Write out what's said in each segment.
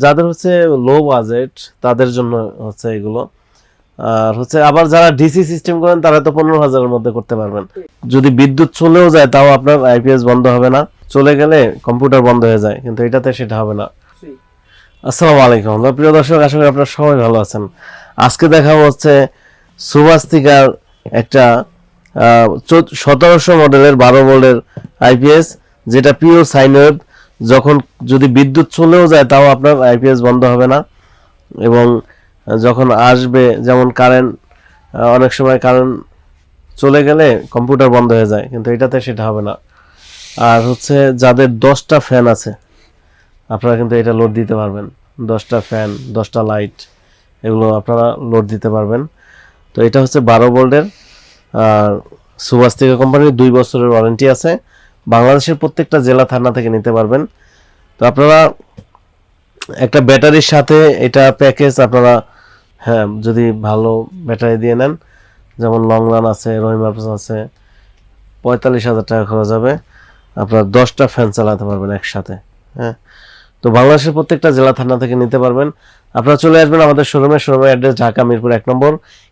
যাদের হচ্ছে low budget তাদের জন্য হচ্ছে এগুলো। আর হচ্ছে আবার যারা ডিসি সিস্টেম করেন তারা তো 15,000-এর মধ্যে করতে পারবেন। যদি বিদ্যুৎ চলেও যায় তাও আপনার আইপিএস বন্ধ হবে না, চলে গেলে কম্পিউটার বন্ধ হয়ে যায়, কিন্তু এটাতে সেটা হবে না। আসসালামু আলাইকুম প্রিয় দর্শক, আশা করি আপনারা সবাই ভালো আছেন। আজকে দেখা হচ্ছে সুভাস্তিকার একটা 1700 মডেলের 12 ভোল্টের আইপিএস, যেটা পিওর সাইন ওয়েভ। যখন যদি বিদ্যুৎ চলেও যায় তাও আপনার আইপিএস বন্ধ হবে না, এবং যখন আসবে, যেমন কারেন্ট, অনেক সময় কারেন্ট চলে গেলে কম্পিউটার বন্ধ হয়ে যায়, কিন্তু এটাতে সেটা হবে না। আর হচ্ছে যাদের 10টা ফ্যান আছে আপনারা কিন্তু এটা লোড দিতে পারবেন। 10টা ফ্যান, 10টা লাইট, এগুলো আপনারা লোড দিতে পারবেন। তো এটা হচ্ছে 12 ভোল্টের, আর সুভাস্তিকা কোম্পানির 2 বছরের ওয়ারেন্টি আছে। বাংলাদেশের প্রত্যেকটা জেলা থানা থেকে নিতে পারবেন। তো আপনারা একটা ব্যাটারির সাথে এটা প্যাকেজ আপনারা, হ্যাঁ, যদি ভালো ব্যাটারি দিয়ে নেন, যেমন লং রান আছে, রহিম আফরোজ আছে, 45,000 টাকা খরচ হবে, আপনারা 10টা ফ্যান চালাতে পারবেন একসাথে। হ্যাঁ, তো বাংলাদেশের প্রত্যেকটা জেলা থানা থেকে নিতে পারবেন। আপনারা চলে আসবেন আমাদের শোরুমের অ্যাড্রেস ঢাকা মিরপুর 1 নম্বর,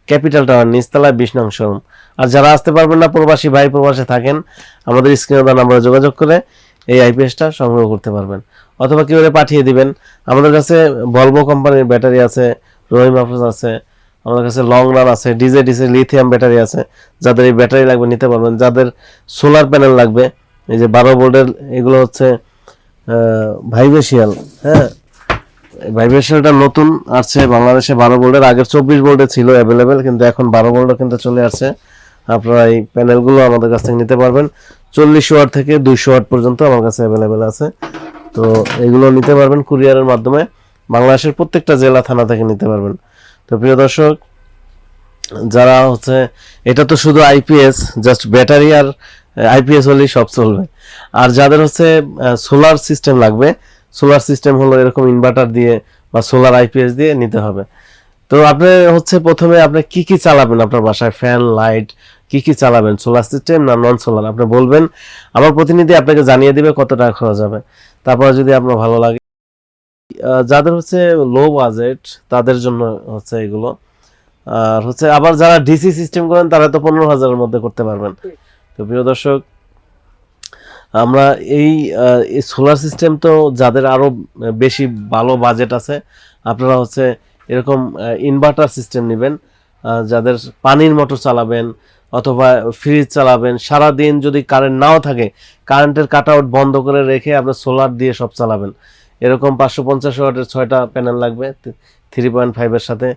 ক্যাপিটাল টাওয়ার, নিচতলায় 20 নং শোরুম। আর যারা আসতে পারবেন না, প্রবাসী ভাই প্রবাসে থাকেন, আমাদের স্ক্রিনে দেওয়া নম্বরে যোগাযোগ করে এই আইপিএসটা সংগ্রহ করতে পারবেন, অথবা কীভাবে পাঠিয়ে দিবেন। আমাদের কাছে ভলভো কোম্পানির ব্যাটারি আছে, রহিম আফরোজ আছে, আমাদের কাছে লং রান আছে, ডিজে লিথিয়াম ব্যাটারি আছে। যাদের এই ব্যাটারি লাগবে নিতে পারবেন। যাদের সোলার প্যানেল লাগবে, এই যে 12 ভোল্টের, এগুলো হচ্ছে ভাইবেশিয়াল। হ্যাঁ, ভাইবেশিয়ালটা নতুন আসছে বাংলাদেশে 12 ভোল্টের, আগের 24 ভোল্টে ছিল অ্যাভেলেবেল, কিন্তু এখন 12 ভোল্টও কিন্তু চলে আসছে। আপনারা এই প্যানেলগুলো আমাদের কাছ থেকে নিতে পারবেন। 40 ওয়াট থেকে 200 ওয়াট পর্যন্ত আমার কাছে অ্যাভেলেবেল আছে। তো এগুলো নিতে পারবেন কুরিয়ারের মাধ্যমে, বাংলাদেশের প্রত্যেকটা জেলা থানা থেকে নিতে পারবেন। তো প্রিয় দর্শক, যারা হচ্ছে, এটা তো শুধু আইপিএস, জাস্ট ব্যাটারি আর আইপিএস হলেই সব চলবে। আর যাদের হচ্ছে সোলার সিস্টেম লাগবে, সোলার সিস্টেম হলো এরকম ইনভার্টার দিয়ে বা সোলার আইপিএস দিয়ে নিতে হবে। তো আপনি হচ্ছে প্রথমে আপনি কি কি চালাবেন আপনার বাসায়, ফ্যান, লাইট, কি কি চালাবেন, সোলার সিস্টেম না নন সোলার, আপনি বলবেন, আমার প্রতিনিধি আপনাকে জানিয়ে দিবে কত টাকা খরচ হবে। তারপরে যদি আপনার ভালো লাগে, যাদের হচ্ছে লো বাজেট তাদের জন্য হচ্ছে এগুলো। আর হচ্ছে আবার যারা ডিসি সিস্টেম করেন তারা তো 15,000-এর মধ্যে করতে পারবেন। তো প্রিয় দর্শক, আমরা এই সোলার সিস্টেম, তো যাদের আরো বেশি ভালো বাজেট আছে, আপনারা হচ্ছে এরকম ইনভার্টার সিস্টেম নেবেন। যাদের পানির মোটর চালাবেন অথবা ফ্রিজ চালাবেন, সারা দিন যদি কারেন্ট নাও থাকে, কারেন্টের কাট আউট বন্ধ করে রেখে আপনার সোলার দিয়ে সব চালাবেন, এরকম 550 ওয়াটের 6টা প্যানেল লাগবে 3.5-এর সাথে।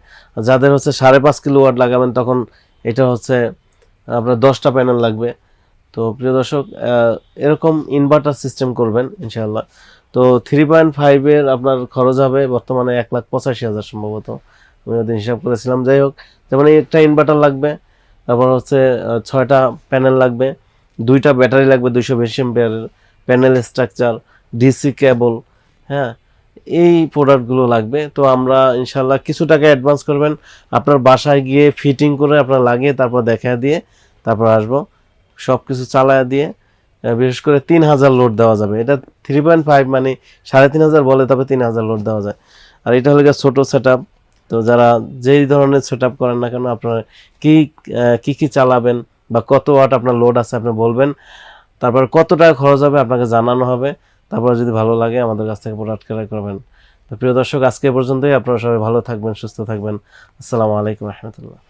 যাদের হচ্ছে 5.5 কিলোওয়াট লাগাবেন, তখন এটা হচ্ছে আপনার 10টা প্যানেল লাগবে। তো প্রিয় দর্শক, এরকম ইনভার্টার সিস্টেম করবেন ইনশাআল্লাহ। তো 3.5-এর আপনার খরচ হবে বর্তমানে 1,85,000 সম্ভবত, আমি ওদিন হিসাব করেছিলাম। যাই হোক, যেমন একটা ইনভার্টার লাগবে, তারপর হচ্ছে 6টা প্যানেল লাগবে, 2টা ব্যাটারি লাগবে 220 এম্পিয়ারের, প্যানেল স্ট্রাকচার, ডিসি কেবল, হ্যাঁ, এই প্রোডাক্টগুলো লাগবে। তো আমরা ইনশাআল্লাহ কিছু টাকা অ্যাডভান্স করবেন, আপনার বাসায় গিয়ে ফিটিং করে আপনার লাগিয়ে তারপর দেখা দিয়ে তারপর আসবো, সব কিছু চালায় দিয়ে। বিশেষ করে 3,000 লোড দেওয়া যাবে। এটা 3.5 মানে 3,500 বলে, তবে 3,000 লোড দেওয়া যায়। আর এটা হলো ছোট সেট আপ। তো যারা যেই ধরনের সেট আপ করেন না কেন, আপনারা কি কি চালাবেন বা কত ওয়াট আপনার লোড আছে আপনি বলবেন, তারপর কত টাকা খরচ হবে আপনাকে জানানো হবে। তারপর যদি ভালো লাগে আমাদের কাছ থেকে প্রোডাক্ট ক্রয় করবেন। তো প্রিয় দর্শক, আজকে পর্যন্তই। আপনারা সবাই ভালো থাকবেন, সুস্থ থাকবেন। আসসালামু আলাইকুম রহমতুল্লাহ।